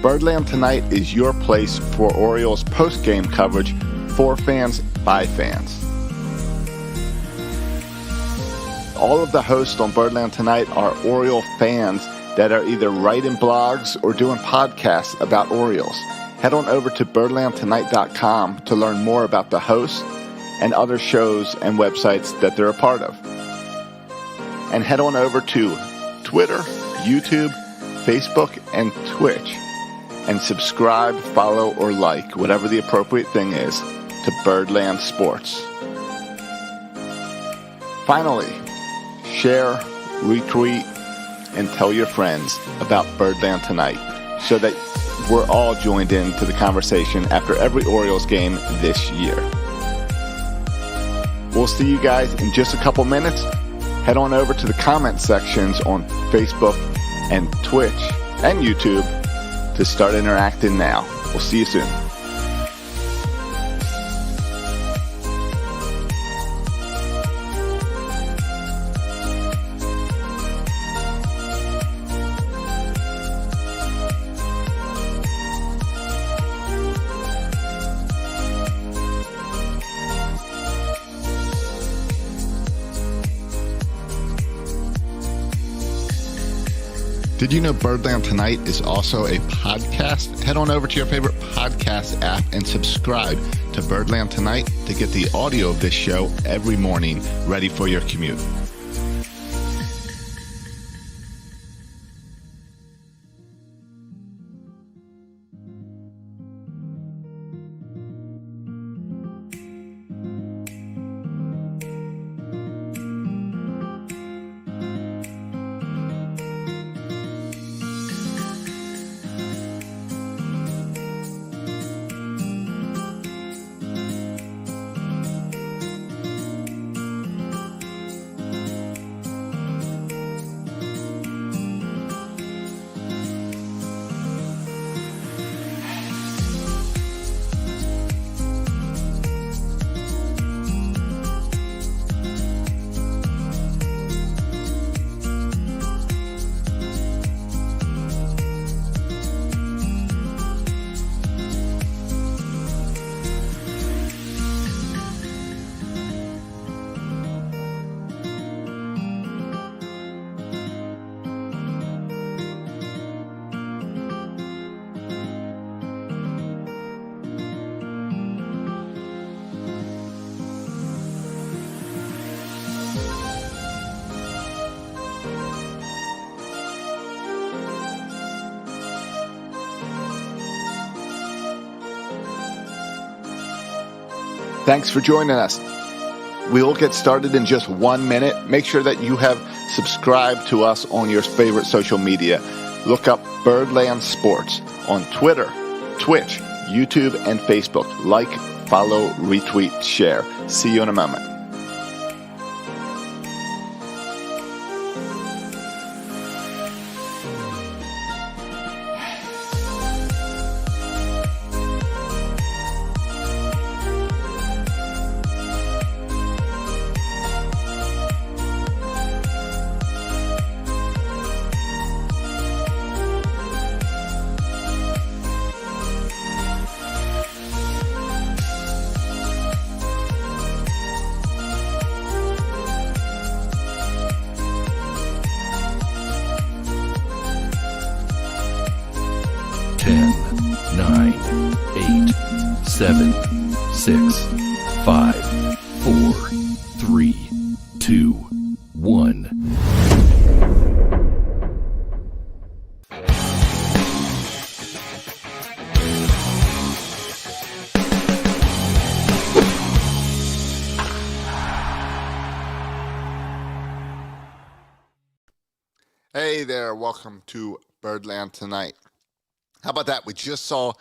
Birdland Tonight is your place for Orioles post-game coverage for fans by fans. All of the hosts on Birdland Tonight are Oriole fans that are either writing blogs or doing podcasts about Orioles. Head on over to birdlandtonight.com to learn more about the hosts and other shows and websites that they're a part of. And head on over to Twitter, YouTube, Facebook, and Twitch and subscribe, follow, or like, whatever the appropriate thing is, to Birdland Sports. Finally, share, retweet, and tell your friends about Birdland Tonight so that we're all joined into the conversation after every Orioles game this year. We'll see you guys in just a couple minutes. Head on over to the comment sections on Facebook and Twitch and YouTube to start interacting now. We'll see you soon. Did you know Birdland Tonight is also a podcast? Head on over to your favorite podcast app and subscribe to Birdland Tonight to get the audio of this show every morning ready for your commute. Thanks for joining us. We'll get started in just 1 minute. Make sure that you have subscribed to us on your favorite social media. Look up Birdland Sports on Twitter, Twitch, YouTube, and Facebook. Like, follow, retweet, share. See you in a moment. Seven, 6, 5, 4, 3, 2, 1. Hey there, welcome to Birdland Tonight. How about that? We just saw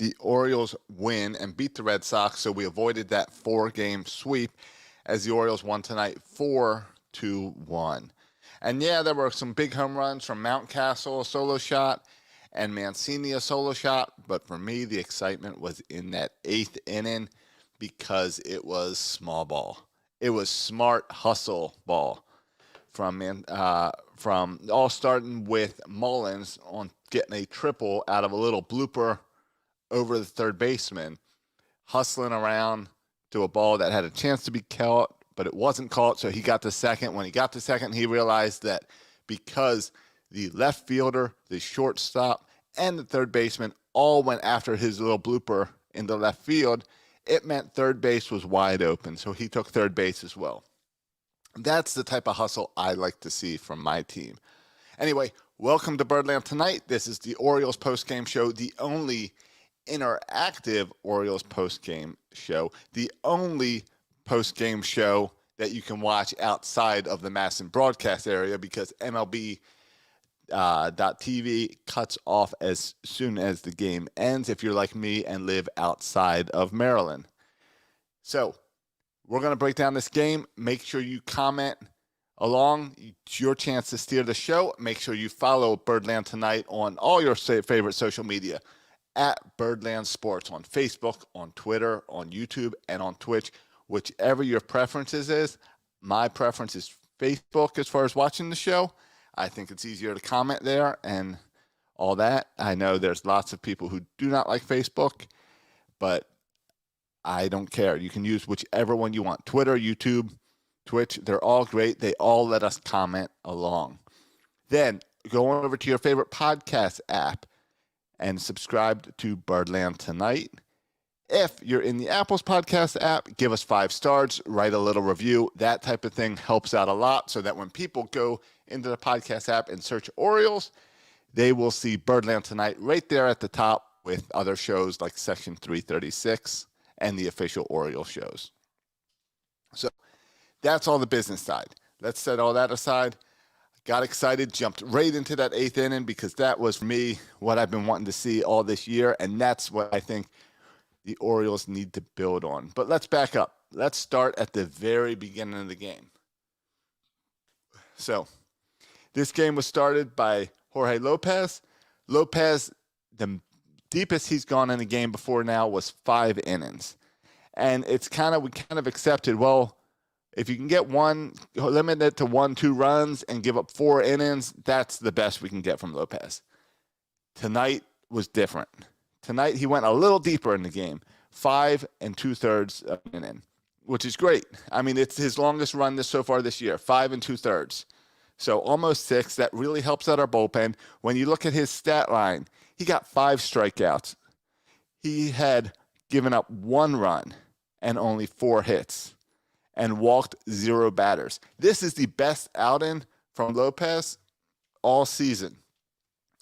the Orioles win and beat the Red Sox, so we avoided that 4-game sweep as the Orioles won tonight 4-1. And yeah, there were some big home runs from Mountcastle, a solo shot, and Mancini, a solo shot. But for me, the excitement was in that 8th inning because it was small ball. It was smart hustle ball. from all starting with Mullins on getting a triple out of a little blooper over the third baseman, hustling around to a ball that had a chance to be caught, but it wasn't caught, so he got to second. When he got to second, he realized that because the left fielder, the shortstop, and the third baseman all went after his little blooper in the left field, it meant third base was wide open, so he took third base as well. That's the type of hustle I like to see from my team. Anyway, welcome to Birdland Tonight. This is the Orioles postgame show, the only interactive Orioles postgame show, the only postgame show that you can watch outside of the Madison broadcast area because MLB .TV cuts off as soon as the game ends if you're like me and live outside of Maryland. So we're going to break down this game. Make sure you comment along. It's your chance to steer the show. Make sure you follow Birdland Tonight on all your favorite social media at Birdland Sports on Facebook, on Twitter, on YouTube, and on Twitch. Whichever your preferences is. My preference is Facebook as far as watching the show. I think it's easier to comment there and all that. I know there's lots of people who do not like Facebook, but I don't care. You can use whichever one you want. Twitter, YouTube, Twitch, they're all great. They all let us comment along. Then go on over to your favorite podcast app and subscribe to Birdland Tonight. If you're in the Apple's podcast app, give us 5 stars, write a little review. That type of thing helps out a lot so that when people go into the podcast app and search Orioles, they will see Birdland Tonight right there at the top with other shows like Section 336 and the official Orioles shows. So that's all the business side. Let's set all that aside. Got excited, jumped right into that 8th inning because that was, for me, what I've been wanting to see all this year, and that's what I think the Orioles need to build on. But let's back up. Let's start at the very beginning of the game. So this game was started by Jorge Lopez. Lopez, the deepest he's gone in a game before now was 5 innings. And we kind of accepted, well, if you can get limit it to 1-2 runs and give up 4 innings, that's the best we can get from Lopez. Tonight was different. Tonight, he went a little deeper in the game, 5 2/3 of an inning, which is great. I mean, it's his longest run so far this year, 5 2/3. So almost 6. That really helps out our bullpen. When you look at his stat line, he got 5 strikeouts. He had given up 1 run and only 4 hits and walked 0 batters. This is the best outing from Lopez all season.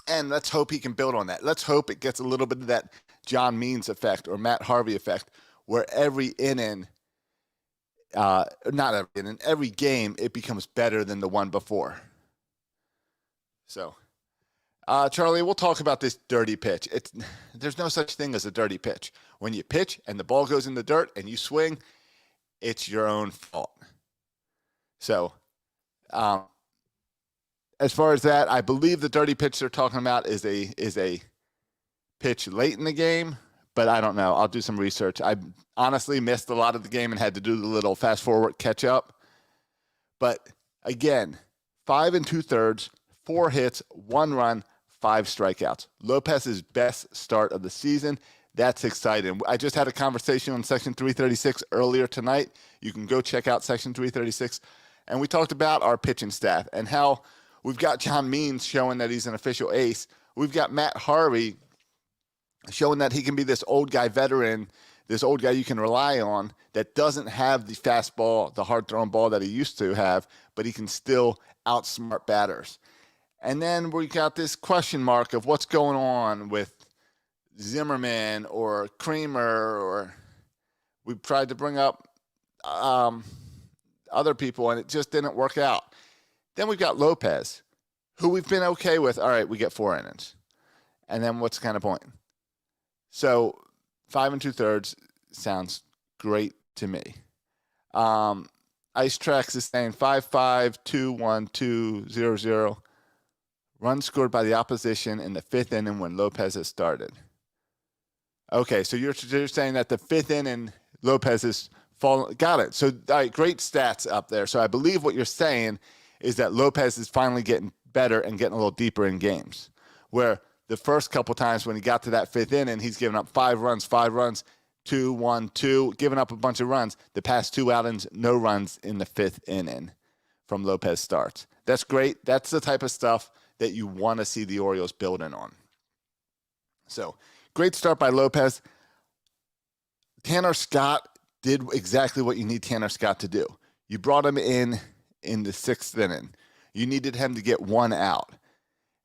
And let's hope he can build on that. Let's hope it gets a little bit of that John Means effect or Matt Harvey effect, where every inning, every game, it becomes better than the one before. So, Charlie, we'll talk about this dirty pitch. There's no such thing as a dirty pitch. When you pitch and the ball goes in the dirt and you swing, it's your own fault. So, as far as that, I believe the dirty pitch they're talking about is a pitch late in the game, but I don't know. I'll do some research. I honestly missed a lot of the game and had to do the little fast forward catch up. But again, 5 2/3, 4 hits, 1 run, 5 strikeouts. Lopez's best start of the season. That's exciting. I just had a conversation on Section 336 earlier tonight. You can go check out Section 336. And we talked about our pitching staff and how we've got John Means showing that he's an official ace. We've got Matt Harvey showing that he can be this old guy veteran, this old guy you can rely on that doesn't have the fastball, the hard-thrown ball that he used to have, but he can still outsmart batters. And then we got this question mark of what's going on with Zimmerman or Kramer, or we've tried to bring up other people, and it just didn't work out. Then we've got Lopez, who we've been okay with. All right, we get 4 innings. And then what's the kind of point? So 5 2/3 sounds great to me. Ice Tracks is saying 5-5, 2-1, 2-0-0. Run scored by the opposition in the 5th inning when Lopez has started. Okay, so you're saying that the 5th inning, Lopez has fallen. Got it. So, all right, great stats up there. So I believe what you're saying is that Lopez is finally getting better and getting a little deeper in games. Where the first couple times when he got to that 5th inning, he's giving up 5 runs, 2, 1, 2, giving up a bunch of runs. The past 2 outings, no runs in the 5th inning from Lopez starts. That's great. That's the type of stuff that you want to see the Orioles building on. So, great start by Lopez. Tanner Scott did exactly what you need Tanner Scott to do. You brought him in the 6th inning. You needed him to get 1 out.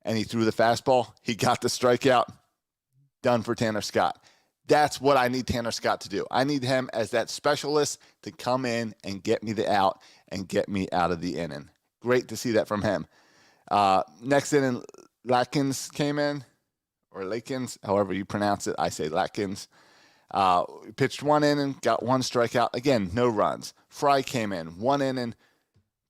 And he threw the fastball. He got the strikeout. Done for Tanner Scott. That's what I need Tanner Scott to do. I need him as that specialist to come in and get me the out and get me out of the inning. Great to see that from him. Next inning, Latkins came in, or Lakins, however you pronounce it. I say Latkins. Pitched 1 inning, got 1 strikeout. Again, no runs. Fry came in, 1 inning,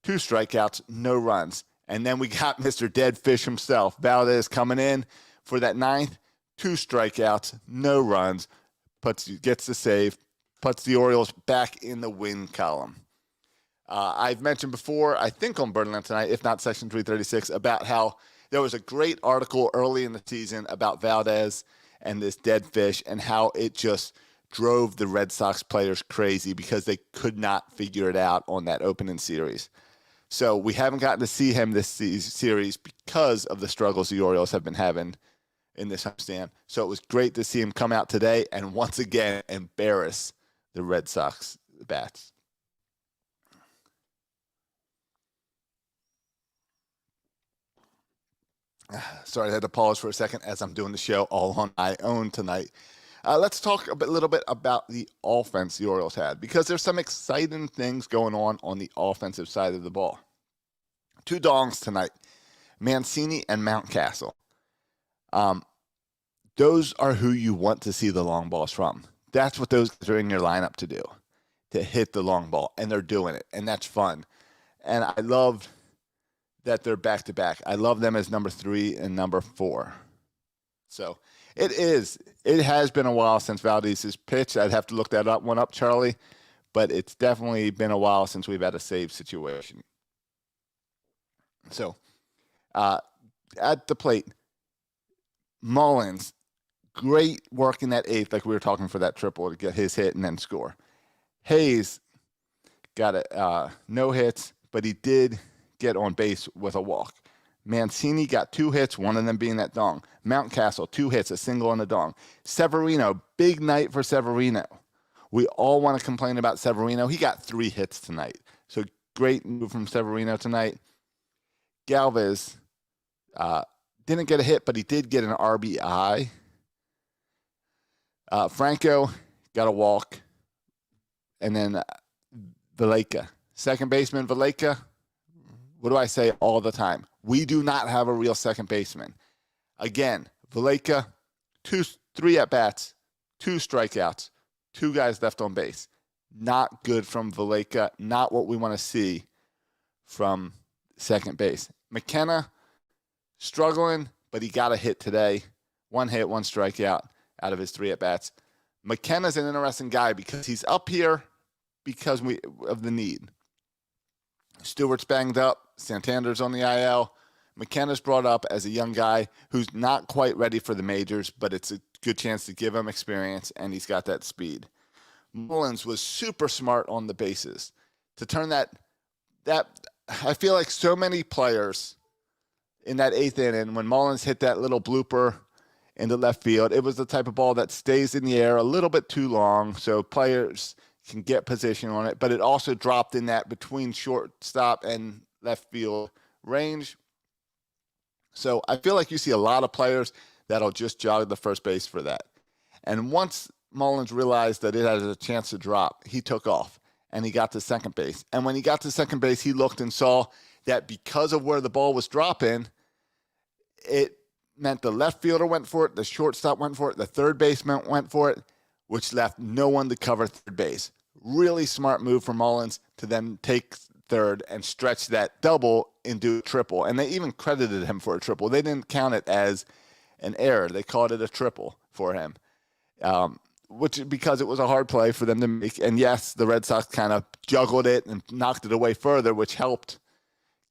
2 strikeouts, no runs. And then we got Mr. Dead Fish himself, Valdez, coming in for that 9th. 2 strikeouts, no runs, gets the save, puts the Orioles back in the win column. I've mentioned before, I think on Birdland Tonight, if not Section 336, about how there was a great article early in the season about Valdez and this dead fish and how it just drove the Red Sox players crazy because they could not figure it out on that opening series. So we haven't gotten to see him this series because of the struggles the Orioles have been having in this homestand. So it was great to see him come out today and once again embarrass the Red Sox bats. Sorry, I had to pause for a second as I'm doing the show all on my own tonight. Let's talk a little bit about the offense the Orioles had, because there's some exciting things going on the offensive side of the ball. 2 dongs tonight, Mancini and Mountcastle. Those are who you want to see the long balls from. That's what those guys are in your lineup to do, to hit the long ball, and they're doing it, and that's fun. And I love that they're back-to-back. I love them as number 3 and number 4. So it has been a while since Valdez has pitched. I'd have to look that one up, Charlie, but it's definitely been a while since we've had a save situation. So at the plate, Mullins, great work in that 8th, like we were talking for that triple to get his hit and then score. Hayes got no hits, but he did get on base with a walk. Mancini got 2 hits, one of them being that dong. Mountcastle, 2 hits, a single and a dong. Severino, big night for Severino. We all want to complain about Severino. He got 3 hits tonight. So great move from Severino tonight. Galvez didn't get a hit, but he did get an RBI. Franco got a walk. And then Valleca. Second baseman Valleca. What do I say all the time? We do not have a real second baseman. Again, Valleca, 3 at-bats, 2 strikeouts, 2 guys left on base. Not good from Valleca. Not what we want to see from second base. McKenna, struggling, but he got a hit today. 1 hit, 1 strikeout out of his 3 at-bats. McKenna's an interesting guy because he's up here because of the need. Stewart's banged up. Santander's on the IL. McKenna's brought up as a young guy who's not quite ready for the majors, but it's a good chance to give him experience, and he's got that speed. Mullins was super smart on the bases. To turn that I feel like so many players in that 8th inning, when Mullins hit that little blooper into left field, it was the type of ball that stays in the air a little bit too long, so players can get position on it, but it also dropped in that between shortstop and left field range. So I feel like you see a lot of players that'll just jog the first base for that. And once Mullins realized that it had a chance to drop, he took off and he got to second base. And when he got to second base, he looked and saw that because of where the ball was dropping, it meant the left fielder went for it, the shortstop went for it, the third baseman went for it, which left no one to cover third base. Really smart move from Mullins to then take third and stretch that double into a triple. And they even credited him for a triple. They didn't count it as an error. They called it a triple for him, which because it was a hard play for them to make. And yes, the Red Sox kind of juggled it and knocked it away further, which helped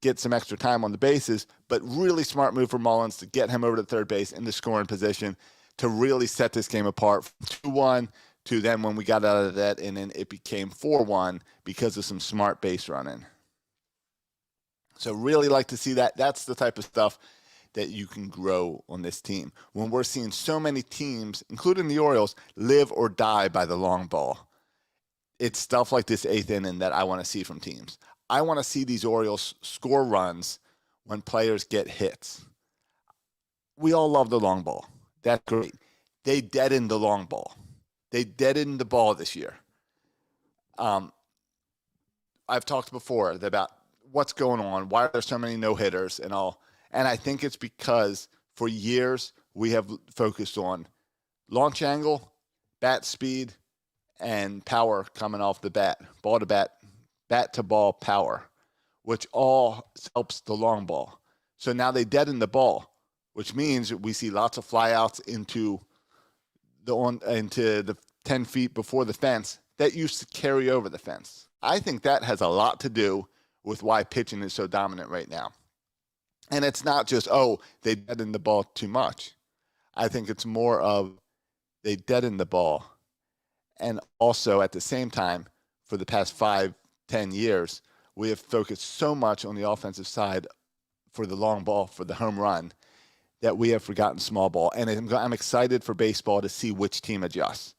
get some extra time on the bases, but really smart move for Mullins to get him over to third base in the scoring position to really set this game apart from 2-1 to then when we got out of that inning, it became 4-1 because of some smart base running. So really like to see that. That's the type of stuff that you can grow on this team. When we're seeing so many teams, including the Orioles, live or die by the long ball, it's stuff like this eighth inning that I want to see from teams. I want to see these Orioles score runs when players get hits. We all love the long ball. That's great. They deadened the long ball. They deadened the ball this year. I've talked before about what's going on, why are there so many no-hitters and all. And I think it's because for years we have focused on launch angle, bat speed, and power coming off the bat, ball to bat, bat to ball power, which all helps the long ball. So now they deaden the ball, which means we see lots of flyouts into the 10 feet before the fence that used to carry over the fence. I think that has a lot to do with why pitching is so dominant right now. And it's not just, they deaden the ball too much. I think it's more of they deaden the ball. And also at the same time, for the past 5-10 years, we have focused so much on the offensive side for the long ball, for the home run, that we have forgotten small ball. And I'm excited for baseball to see which team adjusts.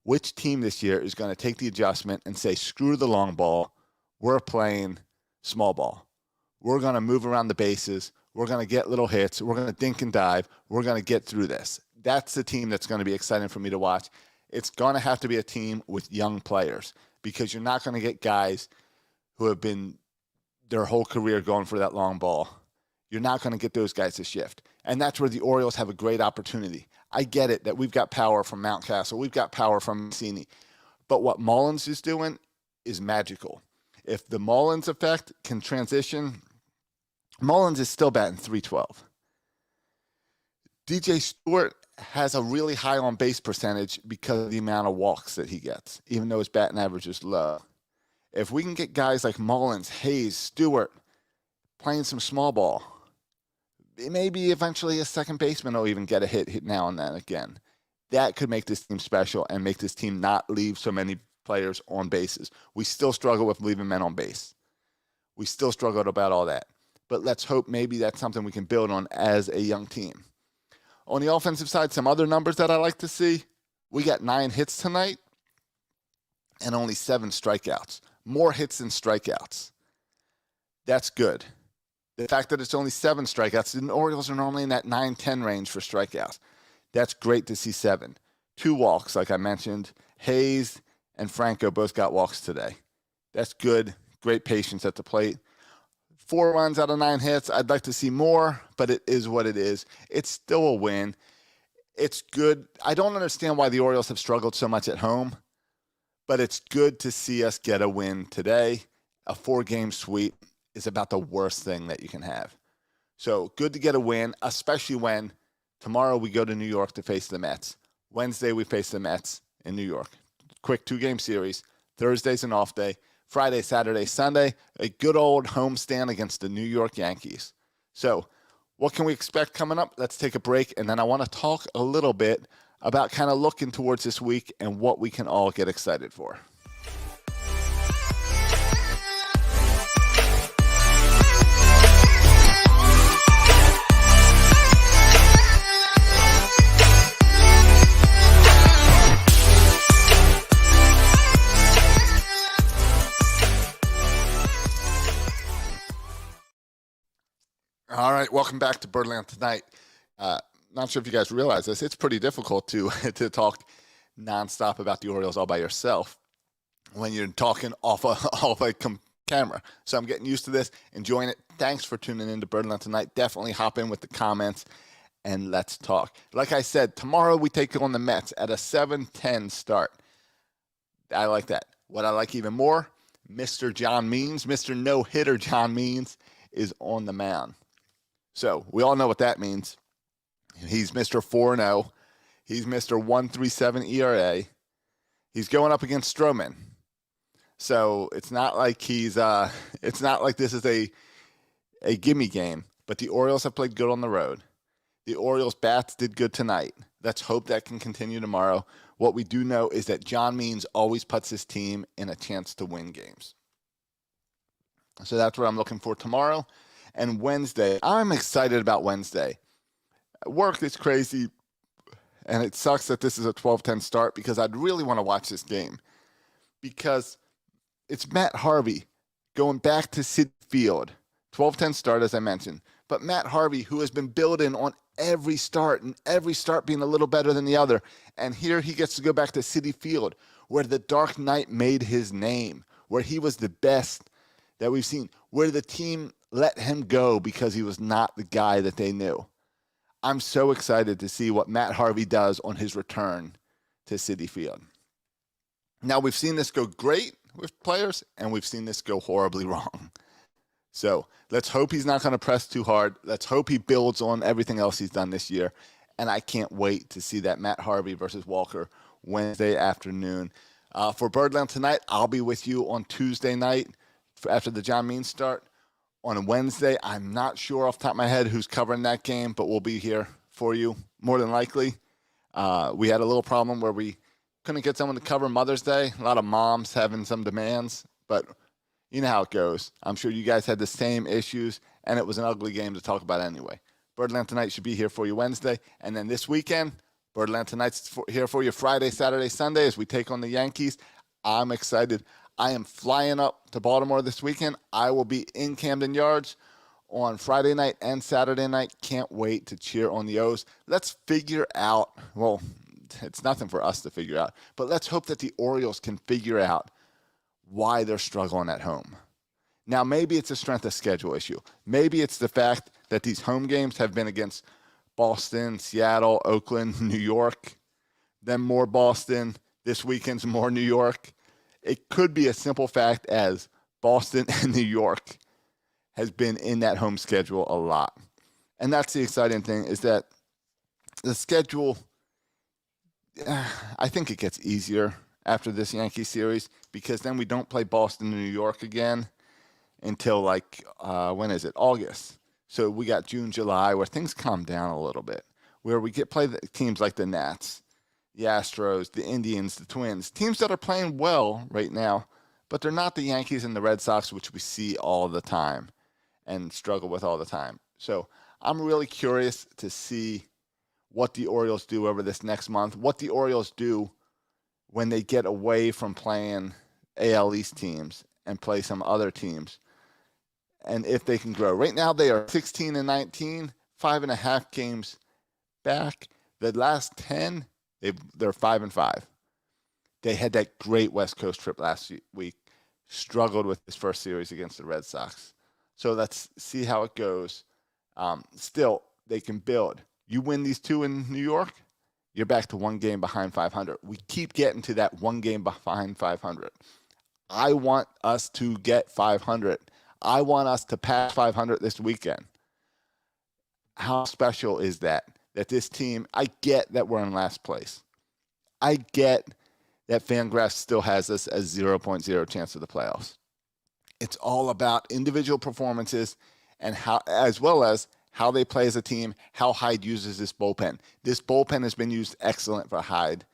Which team this year is going to take the adjustment and say, screw the long ball, we're playing small ball. We're going to move around the bases. We're going to get little hits. We're going to dink and dive. We're going to get through this. That's the team that's going to be exciting for me to watch. It's going to have to be a team with young players because you're not going to get guys who have been their whole career going for that long ball. You're not going to get those guys to shift. And that's where the Orioles have a great opportunity. I get it that we've got power from Mountcastle. We've got power from Mancini. But what Mullins is doing is magical. If the Mullins effect can transition, Mullins is still batting .312. DJ Stewart has a really high on-base percentage because of the amount of walks that he gets, even though his batting average is low. If we can get guys like Mullins, Hayes, Stewart playing some small ball, maybe eventually a second baseman will even get a hit now and then again. That could make this team special and make this team not leave so many players on bases. We still struggle with leaving men on base. We still struggle about all that. But let's hope maybe that's something we can build on as a young team. On the offensive side, some other numbers that I like to see. We got 9 hits tonight and only 7 strikeouts. More hits than strikeouts. That's good. The fact that it's only 7 strikeouts, the Orioles are normally in that 9-10 range for strikeouts. That's great to see 7. 2 walks, like I mentioned. Hayes and Franco both got walks today. That's good. Great patience at the plate. 4 runs out of 9 hits. I'd like to see more, but it is what it is. It's still a win. It's good. I don't understand why the Orioles have struggled so much at home, but it's good to see us get a win today. A 4-game sweep is about the worst thing that you can have. So good to get a win, especially when tomorrow we go to New York to face the Mets. Wednesday we face the Mets in New York. Quick 2-game series. Thursday's an off day. Friday, Saturday, Sunday, a good old homestand against the New York Yankees. So what can we expect coming up? Let's take a break, and then I want to talk a little bit about kind of looking towards this week and what we can all get excited for. All right, welcome back to Birdland Tonight. Not sure if you guys realize this. It's pretty difficult to talk nonstop about the Orioles all by yourself when you're talking off a camera. So I'm getting used to this, enjoying it. Thanks for tuning in to Birdland Tonight. Definitely hop in with the comments and let's talk. Like I said, tomorrow we take on the Mets at a 7:10 start. I like that. What I like even more, Mr. John Means, Mr. No-Hitter John Means is on the mound. So we all know what that means. He's Mr. 4-0. He's Mr. 1.37 ERA. He's going up against Stroman. So it's not like it's not like this is a a gimme game, but the Orioles have played good on the road. The Orioles bats did good tonight. Let's hope that can continue tomorrow. What we do know is that John Means always puts his team in a chance to win games. So that's what I'm looking for tomorrow. And Wednesday, I'm excited about Wednesday. Work is crazy, and it sucks that this is a 12-10 start because I'd really want to watch this game. Because it's Matt Harvey going back to Citi Field. 12-10 start, as I mentioned. But Matt Harvey, who has been building on every start, and every start being a little better than the other. And here he gets to go back to Citi Field, where the Dark Knight made his name, where he was the best that we've seen, where the team let him go because he was not the guy that they knew. I'm so excited to see what Matt Harvey does on his return to Citi Field. Now, we've seen this go great with players, and we've seen this go horribly wrong. So let's hope he's not going to press too hard. Let's hope he builds on everything else he's done this year. And I can't wait to see that Matt Harvey versus Walker Wednesday afternoon. For Birdland tonight, I'll be with you on Tuesday night after the John Means start. On Wednesday, I'm not sure off the top of my head who's covering that game, but we'll be here for you more than likely. We had a little problem where we couldn't get someone to cover Mother's Day. A lot of moms having some demands, but you know how it goes. I'm sure you guys had the same issues, and it was an ugly game to talk about anyway. Birdland Tonight should be here for you Wednesday, and then this weekend, Birdland Tonight's here for you Friday, Saturday, Sunday as we take on the Yankees. I'm excited. I am flying up to Baltimore this weekend. I will be in Camden Yards on Friday night and Saturday night. Can't wait to cheer on the O's. Let's figure out, well, it's nothing for us to figure out, but let's hope that the Orioles can figure out why they're struggling at home. Now, maybe it's a strength of schedule issue. Maybe it's the fact that these home games have been against Boston, Seattle, Oakland, New York, then more Boston. This weekend's more New York. It could be a simple fact as Boston and New York has been in that home schedule a lot. And that's the exciting thing is that the schedule, I think it gets easier after this Yankee series because then we don't play Boston and New York again until when is it? August. So we got June, July where things calm down a little bit, where we play the teams like the Nats, the Astros, the Indians, the Twins, teams that are playing well right now, but they're not the Yankees and the Red Sox, which we see all the time and struggle with all the time. So I'm really curious to see what the Orioles do over this next month, what the Orioles do when they get away from playing AL East teams and play some other teams, and if they can grow. Right now they are 16-19, 5.5 games back. The last 10, they're 5-5. They had that great West Coast trip last week, struggled with this first series against the Red Sox. So let's see how it goes. Still, they can build. You win these two in New York, you're back to one game behind 500. We keep getting to that one game behind 500. I want us to get 500. I want us to pass 500 this weekend. How special is that? That this team, I get that we're in last place. I get that Fangraphs still has us as 0.0 chance of the playoffs. It's all about individual performances and how, as well as how they play as a team, how Hyde uses this bullpen. This bullpen has been used excellent for Hyde.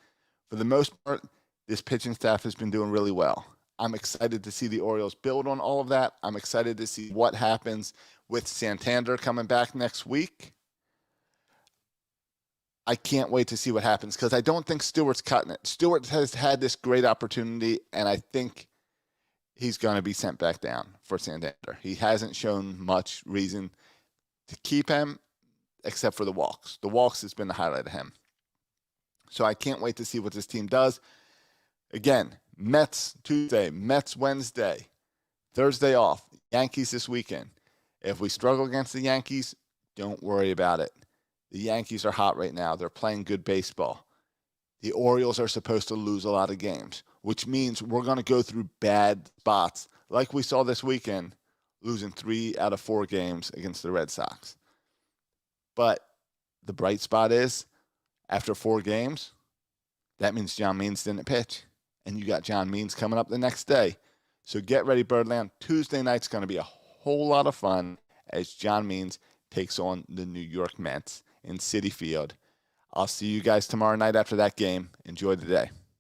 For the most part, this pitching staff has been doing really well. I'm excited to see the Orioles build on all of that. I'm excited to see what happens with Santander coming back next week. I can't wait to see what happens because I don't think Stewart's cutting it. Stewart has had this great opportunity, and I think he's going to be sent back down for Santander. He hasn't shown much reason to keep him except for the walks. The walks has been the highlight of him. So I can't wait to see what this team does. Again, Mets Tuesday, Mets Wednesday, Thursday off, Yankees this weekend. If we struggle against the Yankees, don't worry about it. The Yankees are hot right now. They're playing good baseball. The Orioles are supposed to lose a lot of games, which means we're going to go through bad spots like we saw this weekend, losing 3 out of 4 games against the Red Sox. But the bright spot is, after 4 games, that means John Means didn't pitch. And you got John Means coming up the next day. So get ready, Birdland. Tuesday night's going to be a whole lot of fun. as John Means takes on the New York Mets in Citi Field. I'll see you guys tomorrow night after that game. Enjoy the day.